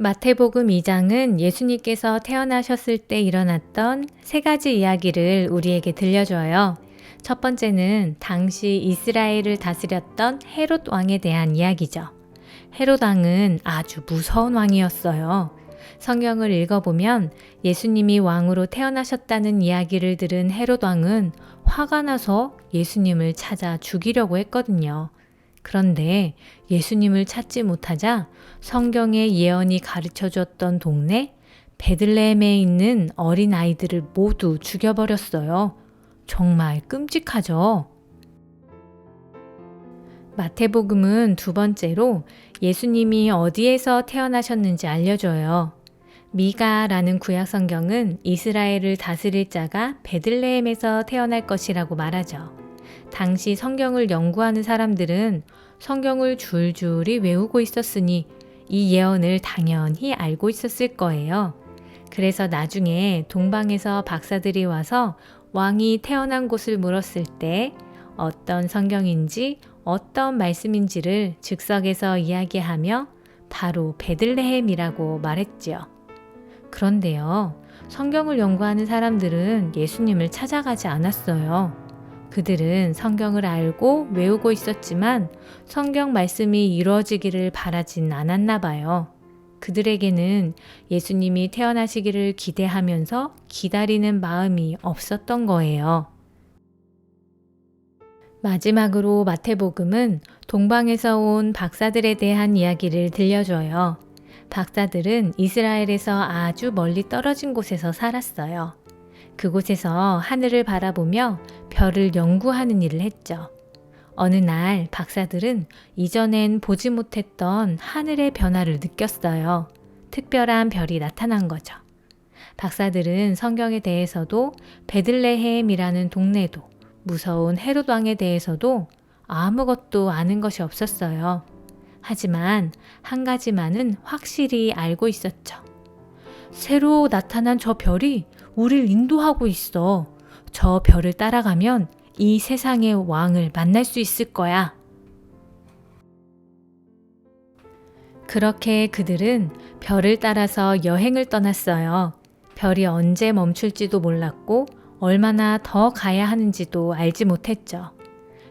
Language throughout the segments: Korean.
마태복음 2장은 예수님께서 태어나셨을 때 일어났던 세 가지 이야기를 우리에게 들려줘요. 첫 번째는 당시 이스라엘을 다스렸던 헤롯 왕에 대한 이야기죠. 헤롯 왕은 아주 무서운 왕이었어요. 성경을 읽어보면 예수님이 왕으로 태어나셨다는 이야기를 들은 헤롯 왕은 화가 나서 예수님을 찾아 죽이려고 했거든요. 그런데 예수님을 찾지 못하자 성경의 예언이 가르쳐 줬던 동네 베들레헴에 있는 어린 아이들을 모두 죽여버렸어요. 정말 끔찍하죠? 마태복음은 두 번째로 예수님이 어디에서 태어나셨는지 알려줘요. 미가라는 구약 성경은 이스라엘을 다스릴 자가 베들레헴에서 태어날 것이라고 말하죠. 당시 성경을 연구하는 사람들은 성경을 줄줄이 외우고 있었으니 이 예언을 당연히 알고 있었을 거예요. 그래서 나중에 동방에서 박사들이 와서 왕이 태어난 곳을 물었을 때 어떤 성경인지 어떤 말씀인지를 즉석에서 이야기하며 바로 베들레헴이라고 말했지요. 그런데요, 성경을 연구하는 사람들은 예수님을 찾아가지 않았어요. 그들은 성경을 알고 외우고 있었지만 성경 말씀이 이루어지기를 바라진 않았나 봐요. 그들에게는 예수님이 태어나시기를 기대하면서 기다리는 마음이 없었던 거예요. 마지막으로 마태복음은 동방에서 온 박사들에 대한 이야기를 들려줘요. 박사들은 이스라엘에서 아주 멀리 떨어진 곳에서 살았어요. 그곳에서 하늘을 바라보며 별을 연구하는 일을 했죠. 어느 날 박사들은 이전엔 보지 못했던 하늘의 변화를 느꼈어요. 특별한 별이 나타난 거죠. 박사들은 성경에 대해서도 베들레헴이라는 동네도 무서운 헤롯 왕에 대해서도 아무것도 아는 것이 없었어요. 하지만 한 가지만은 확실히 알고 있었죠. 새로 나타난 저 별이 우릴 인도하고 있어. 저 별을 따라가면 이 세상의 왕을 만날 수 있을 거야. 그렇게 그들은 별을 따라서 여행을 떠났어요. 별이 언제 멈출지도 몰랐고 얼마나 더 가야 하는지도 알지 못했죠.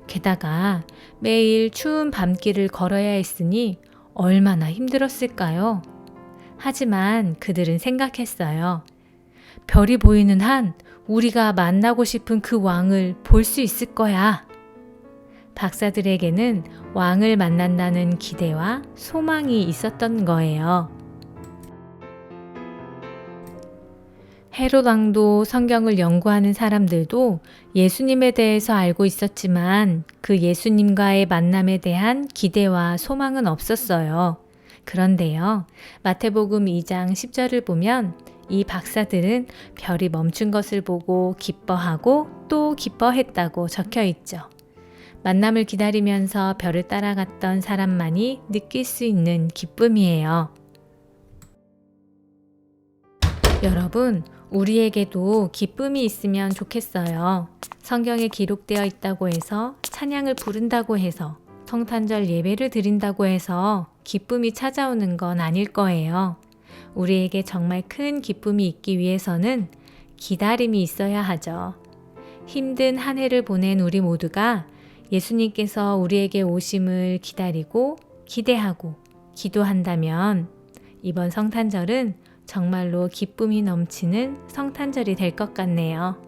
게다가 매일 추운 밤길을 걸어야 했으니 얼마나 힘들었을까요? 하지만 그들은 생각했어요. 별이 보이는 한 우리가 만나고 싶은 그 왕을 볼 수 있을 거야. 박사들에게는 왕을 만난다는 기대와 소망이 있었던 거예요. 헤롯 왕도 성경을 연구하는 사람들도 예수님에 대해서 알고 있었지만 그 예수님과의 만남에 대한 기대와 소망은 없었어요. 그런데요, 마태복음 2장 10절을 보면 이 박사들은 별이 멈춘 것을 보고 기뻐하고 또 기뻐했다고 적혀 있죠. 만남을 기다리면서 별을 따라갔던 사람만이 느낄 수 있는 기쁨이에요. 여러분, 우리에게도 기쁨이 있으면 좋겠어요. 성경에 기록되어 있다고 해서 찬양을 부른다고 해서 성탄절 예배를 드린다고 해서 기쁨이 찾아오는 건 아닐 거예요. 우리에게 정말 큰 기쁨이 있기 위해서는 기다림이 있어야 하죠. 힘든 한 해를 보낸 우리 모두가 예수님께서 우리에게 오심을 기다리고 기대하고 기도한다면 이번 성탄절은 정말로 기쁨이 넘치는 성탄절이 될 것 같네요.